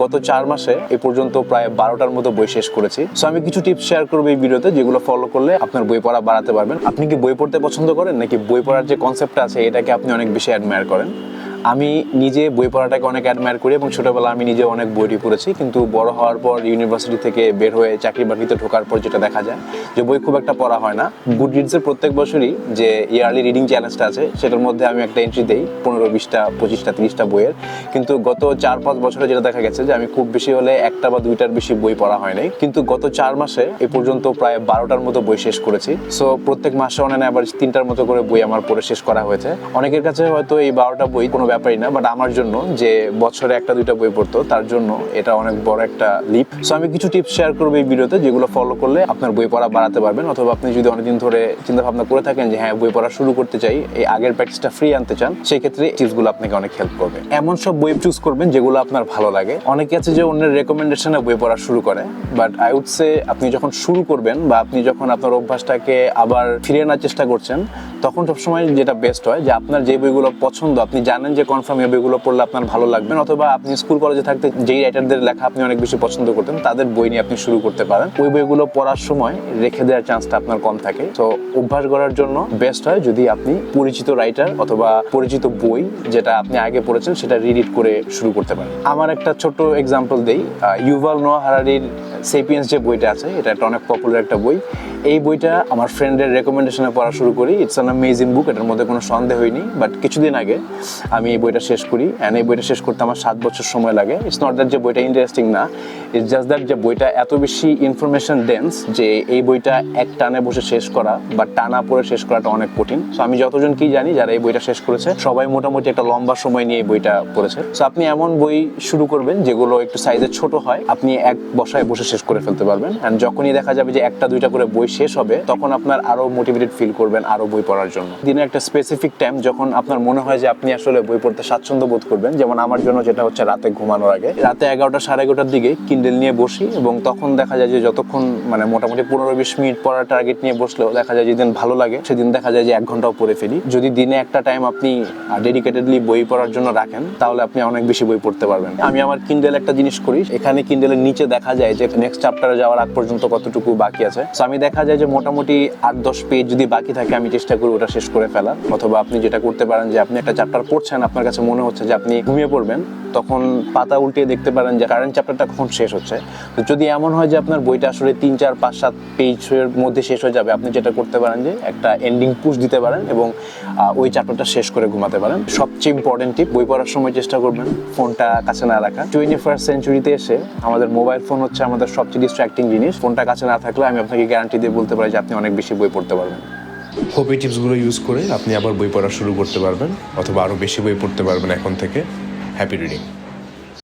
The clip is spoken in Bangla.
গত 4 মাসে এ পর্যন্ত প্রায় 12টার মতো বই শেষ করেছি। সো আমি কিছু টিপস শেয়ার করবো এই ভিডিওতে, যেগুলো ফলো করলে আপনার বই পড়া বাড়াতে পারবেন। আপনি কি বই পড়তে পছন্দ করেন, নাকি বই পড়ার যে কনসেপ্টটা আছে এটাকে আপনি অনেক বেশি অ্যাডমায়ার করেন? আমি নিজে বই পড়াটাকে অনেক অ্যাডমায়ার করি এবং ছোটবেলা আমি নিজে অনেক বই পড়েছি, কিন্তু বড় হওয়ার পর ইউনিভার্সিটি থেকে বের হয়ে চাকরি বাকরিতে ঢোকার পর যেটা দেখা যায় যে বই খুব একটা পড়া হয় না। গুডরিডসের প্রত্যেক বছরই যে ইয়ারলি রিডিং চ্যালেঞ্জটা আছে সেটার মধ্যে আমি একটা এন্ট্রি দেই 15, 20টা, 25টা, 30টা বইয়ের। কিন্তু গত 4-5 বছরে যেটা দেখা গেছে যে আমি খুব বেশি হলে 1টা বা 2টার বেশি বই পড়া হয় নাই, কিন্তু গত 4 মাসে এ পর্যন্ত প্রায় 12টার মতো বই শেষ করেছি। সো প্রত্যেক মাসে অন অ্যাভারেজ 3টার মতো করে বই আমার পড়ে শেষ করা হয়েছে। অনেকের কাছে হয়তো এই 12টা বই কোনো ব্যাপারই না, বাট আমার জন্য যে বছরে 1-2টা বই পড়তো তার জন্য এটা অনেক বড় একটা লিপ। সো আমি কিছু টিপস শেয়ার করবো এই ভিডিওতে, যেগুলো ফলো করলে আপনার বই পড়া বাড়াতে পারবেন। অথবা আপনি যদি অনেকদিন ধরে চিন্তা ভাবনা করে থাকেন যে হ্যাঁ বই পড়া শুরু করতে চাই, এই আগের প্র্যাকটিসটা ফ্রি আনতে চান, সেই ক্ষেত্রে টিপসগুলো আপনাকে অনেক হেল্প করবে। এমন সব বই চুজ করবেন যেগুলো আপনার ভালো লাগে। অনেকে আছে যে অন্যের রেকমেন্ডেশনে বই পড়া শুরু করে, বাট আই উড সে আপনি যখন শুরু করবেন বা আপনি যখন আপনার অভ্যাসটাকে আবার ফিরিয়ে আনার চেষ্টা করছেন, তখন সবসময় যেটা বেস্ট হয় যে আপনার যে বইগুলো পছন্দ, আপনি জানেন যে কনফার্ম এই বইগুলো পড়লে আপনার ভালো লাগবে, অথবা আপনি স্কুল কলেজে থাকতে যেই রাইটারদের লেখা আপনি অনেক বেশি পছন্দ করতেন তাদের বই নিয়ে আপনি শুরু করতে পারেন। ওই বইগুলো পড়ার সময় রেখে দেওয়ার চান্সটা আপনার কম থাকে। তো অভ্যাস করার জন্য বেস্ট হয় যদি আপনি পরিচিত রাইটার অথবা পরিচিত বই যেটা আপনি আগে পড়েছেন সেটা রিড করে শুরু করতে পারেন। আমার একটা ছোট এক্সাম্পল দেই, ইউভাল নোয়া হারারির সেপিয়েন্স যে বইটা আছে, এটা একটা অনেক পপুলার একটা বই। এই বইটা আমার ফ্রেন্ডের রেকমেন্ডেশনে পড়া শুরু করি। ইটস অ্যান অ্যামেজিং বুক, এটার মধ্যে কোনো সন্দেহই নেই। বাট কিছুদিন আগে আমি এই বইটা শেষ করি, অ্যান্ড এই বইটা শেষ করতে আমার 7 বছর সময় লাগে। ইটস নট দ্যাট যে বইটা ইন্টারেস্টিং না, ইটস জাস্ট দ্যাট যে বইটা এত বেশি ইনফরমেশন ডেন্স যে এই বইটা এক টানে বসে শেষ করা বা টানা পড়ে শেষ করাটা অনেক কঠিন। সো আমি যতজনকেই জানি যারা এই বইটা শেষ করেছে সবাই মোটামুটি একটা লম্বা সময় নিয়ে এই বইটা পড়েছে। সো আপনি এমন বই শুরু করবেন যেগুলো একটু সাইজে ছোট হয়, আপনি এক বসায় বসে শেষ করে ফেলতে পারবেন। অ্যান্ড যখনই দেখা যাবে যে 1-2টা করে বই শেষ হবে, তখন আপনার আরো মোটিভেটেড ফিল করবেন আরো বই পড়ার জন্য। দিনে একটা স্পেসিফিক টাইম যখন আপনার মনে হয় যে আপনি আসলে বই পড়তে স্বাচ্ছন্দ্য বোধ করবেন, যেমন আমার জন্য যেটা হচ্ছে রাতে ঘুমানোর আগে, রাতে 11টা 11:30টার দিকে কিন্ডেল নিয়ে বসি, এবং তখন দেখা যায় যে যতক্ষণ মানে মোটামুটি 15-20 মিনিট পড়ার টার্গেট নিয়ে বসলেও দেখা যায় যেদিন ভালো লাগে সেদিন দেখা যায় যে 1 ঘন্টাও পড়ে ফেলি। যদি দিনে একটা টাইম আপনি ডেডিকেটেডলি বই পড়ার জন্য রাখেন তাহলে আপনি অনেক বেশি বই পড়তে পারবেন। আমি আমার কিন্ডেল একটা জিনিস করি, এখানে কিন্ডেলের নিচে দেখা যায় যে নেক্সট চ্যাপ্টারে যাওয়ার আগ পর্যন্ত কতটুকু বাকি আছে। সো আমি দেখা যায় যে মোটামুটি 8-10 পেজ যদি বাকি থাকে আমি চেষ্টা করি ওটা শেষ করে ফেলার। অথবা আপনি যেটা করতে পারেন যে আপনি একটা চ্যাপ্টার পড়ছেন, আপনার কাছে মনে হচ্ছে যে আপনি ঘুমিয়ে পড়বেন, তখন পাতা উল্টিয়ে দেখতে পারেন যে কারেন্ট চ্যাপ্টারটা কখন শেষ হচ্ছে। তো যদি এমন হয় যে আপনার বইটা আসলে 3, 4, 5, 7 পেজের মধ্যে শেষ হয়ে যাবে, আপনি যেটা করতে পারেন যে একটা এন্ডিং পুশ দিতে পারেন এবং ওই চ্যাপ্টারটা শেষ করে ঘুমাতে পারেন। সবচেয়ে ইম্পর্টেন্ট টিপ, বই পড়ার সময় চেষ্টা করবেন ফোনটা কাছে না রাখা। 21st সেঞ্চুরিতে এসে আমাদের মোবাইল ফোন হচ্ছে আমাদের সবচেয়ে ডিস্ট্রাক্টিং জিনিস। ফোনটা কাছে না থাকলে আমি আপনাকে গ্যারান্টি দিয়ে বলতে পারি যে আপনি অনেক বেশি বই পড়তে পারবেন। হোপ এই টিপসগুলো ইউজ করে আপনি আবার বই পড়া শুরু করতে পারবেন, অথবা আরও বেশি বই পড়তে পারবেন এখন থেকে। Happy reading.